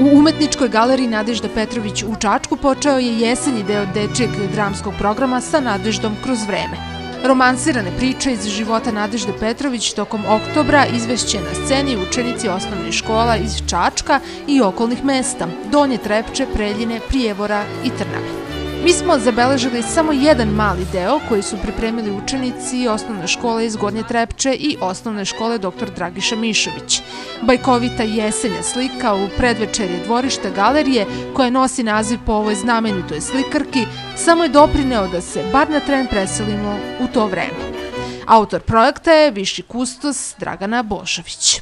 U Umetničkoj galeriji Nadežda Petrović u Čačku počeo je jesenji deo dečijeg dramskog programa sa Nadeždom kroz vreme. Romansirane priče iz života Nadežde Petrović tokom oktobra izvešće na sceni učenici osnovnih škola iz Čačka i okolnih mesta, Donje Trepče, Preljine, Prijevora i Trnave. Mi smo zabeležili samo jedan mali deo koji su pripremili učenici osnovne škole iz Gornje Trepče i osnovne škole dr. Dragiša Mišović. Bajkovita jesenja slika u predvečerje dvorišta galerije, koja nosi naziv po ovoj znamenitoj slikarki, samo je doprineo da se bar na tren preselimo u to vreme. Autor projekta je viši kustos Dragana Božović.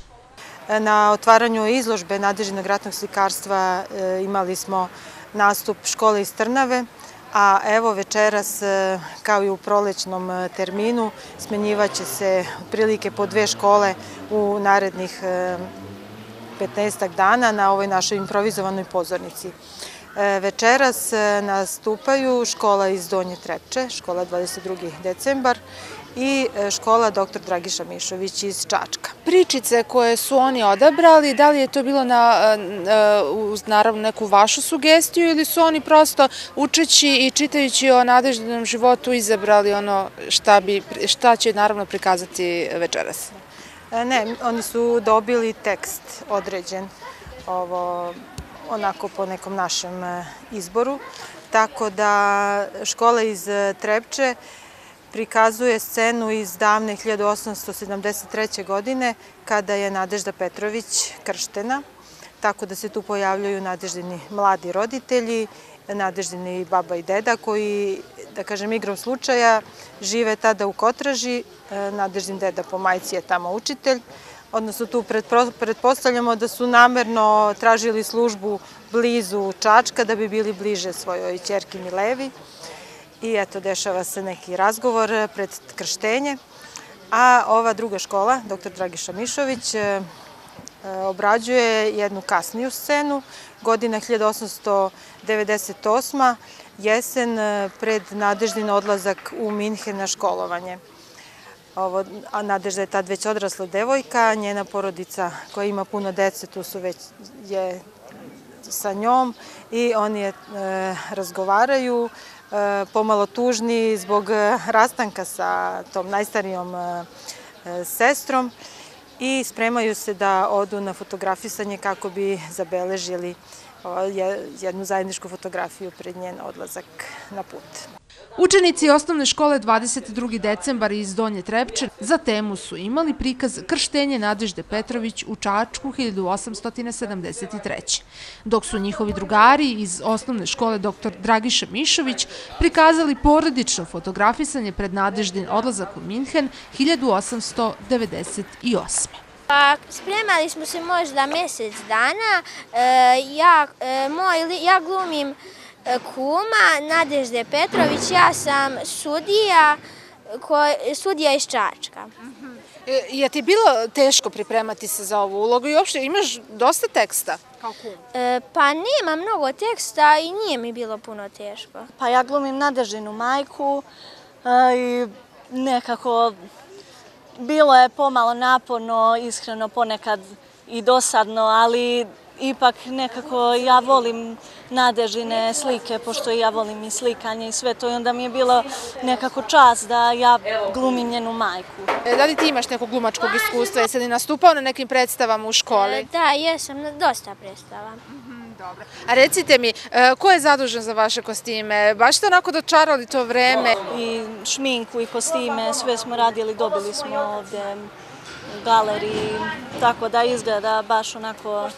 Na otvaranju izložbe Nadeždinog ratnog slikarstva imali smo nastup škole iz Trnave, a evo večeras, kao i u prolećnom terminu, smenjivaće se otprilike po 2 škole u narednih 15 dana na ovoj našoj improvizovanoj pozornici. Večeras nastupaju škola iz Donje Trepče, škola 22. decembar, i škola dr. Dragiša Mišović iz Čačka. Pričice koje su oni odabrali, da li je to bilo uz naravno neku vašu sugestiju ili su oni prosto učeći i čitajući o Nadeždinom životu izabrali ono šta će naravno prikazati večeras? Ne, oni su dobili tekst određen onako po nekom našem izboru, tako da škola iz Trepče prikazuje scenu iz davne 1873. godine kada je Nadežda Petrović krštena, tako da se tu pojavljaju Nadeždini mladi roditelji, Nadeždini baba i deda koji, da kažem, igrom slučaja žive tada u Kotraži, Nadeždin deda po majci je tamo učitelj, odnosno tu pretpostavljamo da su namerno tražili službu blizu Čačka da bi bili bliže svojoj ćerki Milevi. I eto, dešava se neki razgovor pred krštenje, a ova druga škola, dr. Dragiša Mišović, obrađuje jednu kasniju scenu, godina 1898. jesen pred Nadeždin odlazak u Minhen na školovanje. Nadežda je tad već odrasla devojka, njena porodica koja ima puno dece, tu su već sa njom i oni je razgovaraju, pomalo tužni zbog rastanka sa tom najstarijom sestrom i spremaju se da odu na fotografisanje kako bi zabeležili jednu zajedničku fotografiju pred njen odlazak na put. Učenici osnovne škole 22. decembar iz Donje Trepče za temu su imali prikaz Krštenje Nadežde Petrović u Čačku 1873. Dok su njihovi drugari iz osnovne škole dr. Dragiša Mišović prikazali porodično fotografisanje pred Nadeždin odlazak u Minhen 1898. Spremali smo se možda mjesec dana. Ja glumim kuma Nadežde Petrović, ja sam sudija iz Čačka. Je ti bilo teško pripremati se za ovu ulogu i uopšte imaš dosta teksta kao kum? Pa nema mnogo teksta i nije mi bilo puno teško. Pa ja glumim Nadeždinu majku i nekako bilo je pomalo naporno, iskreno ponekad i dosadno, ali ipak nekako ja volim Nadeždine slike, pošto ja volim i slikanje i sve to, i onda mi je bilo nekako čast da ja glumim njenu majku. Da li ti imaš nekog glumačkog iskustva? Jesi li nastupao na nekim predstavama u školi? Da, jesam na dosta predstava. Dobro. A recite mi, ko je zadužen za vaše kostime? Baš ste onako dočarali to vreme? I šminku i kostime, sve smo radili, dobili smo ovde u galeriji, tako da izgleda baš onako...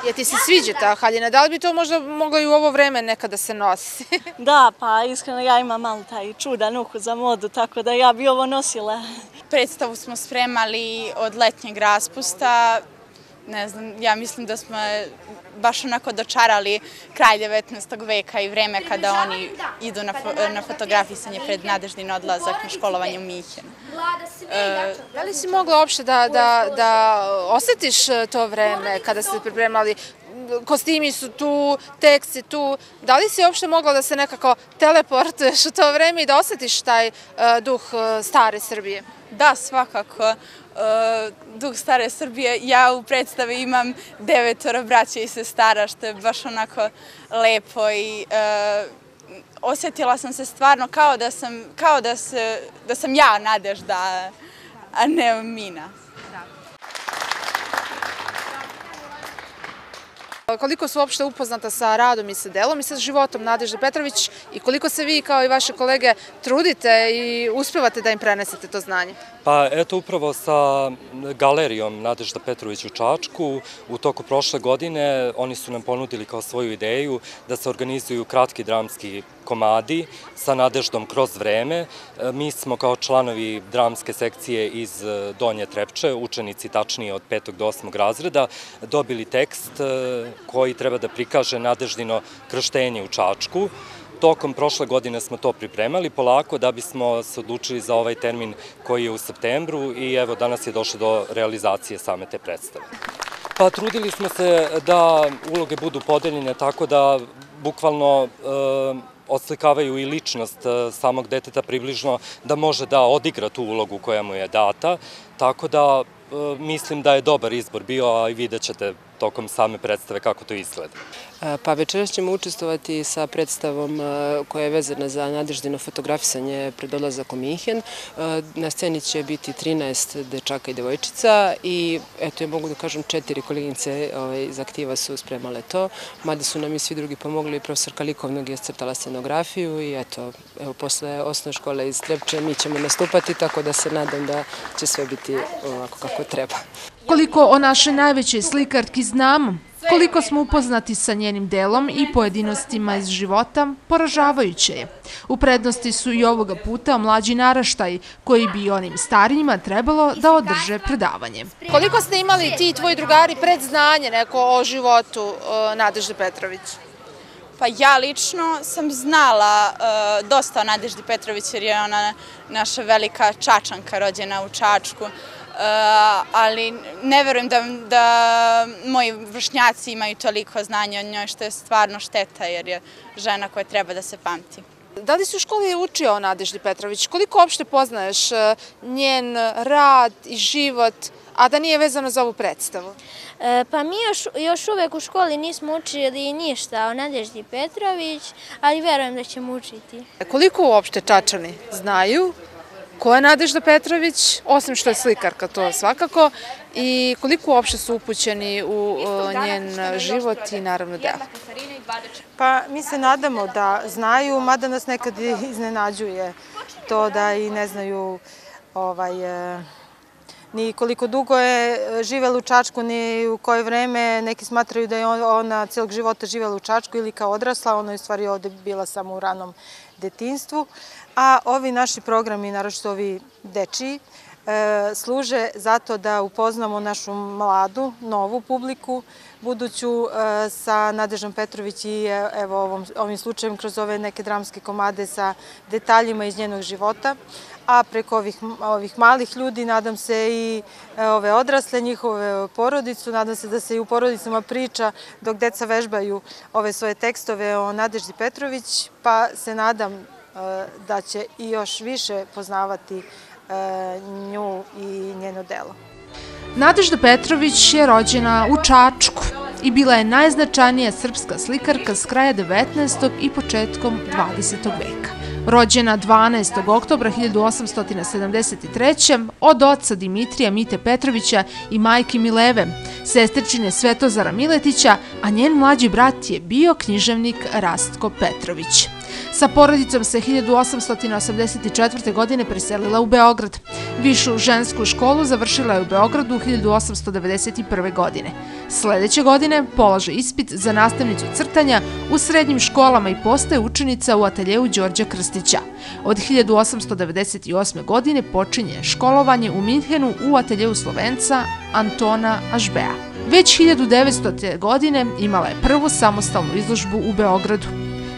Je ti se sviđa ta haljina? Da li bi to možda moglo i u ovo vreme nekada se nosi? Da, pa iskreno ja imam malo taj čudan ukus za modu, tako da ja bi ovo nosila. Predstavu smo spremali od letnjeg raspusta. Ne znam, ja mislim da smo baš onako dočarali kraj 19. veka i vreme kada oni idu na fotografisanje pred Nadeždin odlazak na školovanje u Minhenu. Da li si mogla uopšte da osjetiš to vreme kada ste pripremali? Kostimi su tu, tekst je tu. Da li si uopšte mogla da se nekako teleportuješ u to vreme i da osjetiš taj duh stare Srbije? Da, svakako. Duh stare Srbije. Ja u predstavi imam 9 braća i sestara, što je baš onako lepo i osjetila sam se stvarno kao da sam ja Nadežda, a ne Mina. Koliko su uopšte upoznata sa radom i sa delom i sa životom Nadežde Petrović i koliko se vi kao i vaše kolege trudite i uspevate da im prenesete to znanje? Pa eto upravo sa galerijom Nadežda Petrović u Čačku u toku prošle godine oni su nam ponudili kao svoju ideju da se organizuju kratki dramski komadi sa Nadeždom kroz vreme. Mi smo kao članovi dramske sekcije iz Donje Trepče, učenici tačnije od 5. do 8. razreda, dobili tekst koji treba da prikaže Nadeždino krštenje u Čačku. Tokom prošle godine smo to pripremali polako da bismo se odlučili za ovaj termin koji je u septembru i evo danas je došlo do realizacije same te predstave. Pa trudili smo se da uloge budu podeljene tako da bukvalno oslikavaju i ličnost samog deteta približno da može da odigra tu ulogu koja mu je data, tako da mislim da je dobar izbor bio, a i vidjet ćete tokom same predstave kako to izgleda. Pa večeras ćemo učestvovati sa predstavom koja je vezana za Nadeždino fotografisanje pred odlazak u Minhen. Na sceni će biti 13 dečaka i devojčica i eto ja mogu da kažem 4 koleginice iz aktiva su spremale to, mada su nam i svi drugi pomogli, profesorka likovnog je crtala scenografiju i eto, posle osnovne škole iz Trepče mi ćemo nastupati, tako da se nadam da će sve biti ovako kako treba. Koliko o našoj najvećoj slikarki znamo, koliko smo upoznati sa njenim delom i pojedinostima iz života, poražavajuće je. U prednosti su i ovoga puta mlađi naraštaj, koji bi onim starijima trebalo da održe predavanje. Koliko ste imali ti i tvoji drugari predznanje neko o životu Nadežde Petrović? Pa ja lično sam znala dosta o Nadeždi Petrović jer je ona naša velika Čačanka rođena u Čačku. Ali ne verujem da moji vršnjaci imaju toliko znanja o njoj, što je stvarno šteta jer je žena koja treba da se pamti. Da li si u školi učio o Nadeždi Petrović? Koliko uopšte poznaješ njen rad i život, a da nije vezano za ovu predstavu? Pa mi još uvek u školi nismo učili ništa o Nadeždi Petrović, ali verujem da ćemo učiti. Koliko uopšte Čačani znaju ko je Nadežda Petrović, osim što je slikarka, to svakako, i koliko uopšte su upućeni u njen život i naravno delo? Pa mi se nadamo da znaju, mada nas nekad iznenađuje to da i ne znaju ni koliko dugo je živela u Čačku, ni u koje vreme. Neki smatraju da je ona celog života živela u Čačku ili kao odrasla, ona je u stvari ovde bila samo u ranom detinjstvu. A ovi naši programi, naročito ovi dečiji, služe zato da upoznamo našu mladu, novu publiku, buduću sa Nadeždom Petrović i evo ovim slučajem kroz ove neke dramske komade sa detaljima iz njenog života. A preko ovih malih ljudi, nadam se i ove odrasle, njihove porodicu, nadam se da se i u porodicama priča dok deca vežbaju ove svoje tekstove o Nadeždi Petrović, pa se nadam da će i još više poznavati nju i njeno delo. Nadežda Petrović je rođena u Čačku i bila je najznačajnija srpska slikarka s kraja 19. i početkom 20. veka. Rođena 12. oktobra 1873. od oca Dimitrija Mite Petrovića i majke Mileve, sestričine Svetozara Miletića, a njen mlađi brat je bio književnik Rastko Petrović. Sa porodicom se 1884. godine preselila u Beograd. Višu žensku školu završila je u Beogradu 1891. godine. Sledeće godine polaže ispit za nastavnicu crtanja u srednjim školama i postaje učenica u ateljeu Đorđa Krstića. Od 1898. godine počinje školovanje u Minhenu u ateljeu Slovenca Antona Ažbea. Već 1900. godine imala je prvu samostalnu izložbu u Beogradu.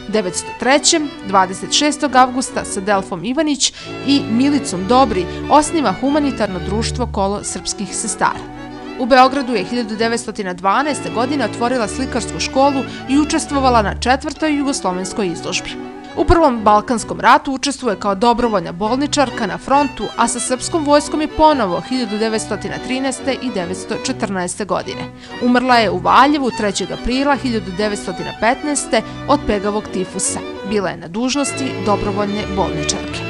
1903. 26. avgusta sa Delfom Ivanić i Milicom Dobri osniva humanitarno društvo Kolo srpskih sestara. U Beogradu je 1912. godine otvorila slikarsku školu i učestvovala na 4. jugoslovenskoj izložbi. U Prvom Balkanskom ratu učestvuje kao dobrovoljna bolničarka na frontu, a sa srpskom vojskom je ponovo 1913. i 1914. godine. Umrla je u Valjevu 3. aprila 1915. od pegavog tifusa. Bila je na dužnosti dobrovoljne bolničarke.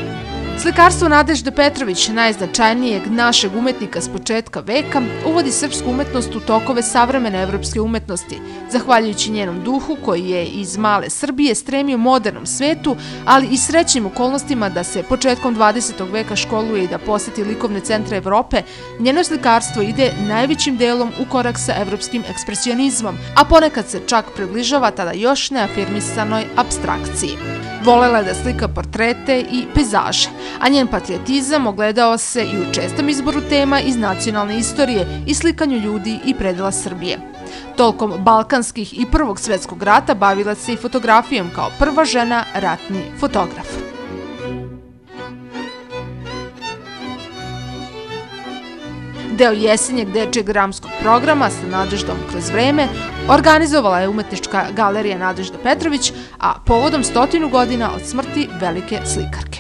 Slikarstvo Nadežde Petrović, najznačajnijeg našeg umetnika s početka veka, uvodi srpsku umetnost u tokove savremene evropske umetnosti, zahvaljujući njenom duhu koji je iz male Srbije stremio modernom svetu, ali i srećnim okolnostima da se početkom 20. veka školuje i da poseti likovne centre Evrope. Njeno slikarstvo ide najvećim delom u korak sa evropskim ekspresionizmom, a ponekad se čak približava tada još neafirmisanoj apstrakciji. Volela je da slika portrete i pejzaže, a njen patriotizam ogledao se i u čestom izboru tema iz nacionalne istorije i slikanju ljudi i predela Srbije. Tokom balkanskih i Prvog svetskog rata bavila se i fotografijom kao prva žena ratni fotograf. Deo jesenjeg dečijeg dramskog programa sa Nadeždom kroz vreme organizovala je Umetnička galerija Nadežde Petrović, a povodom 100 godina od smrti velike slikarke.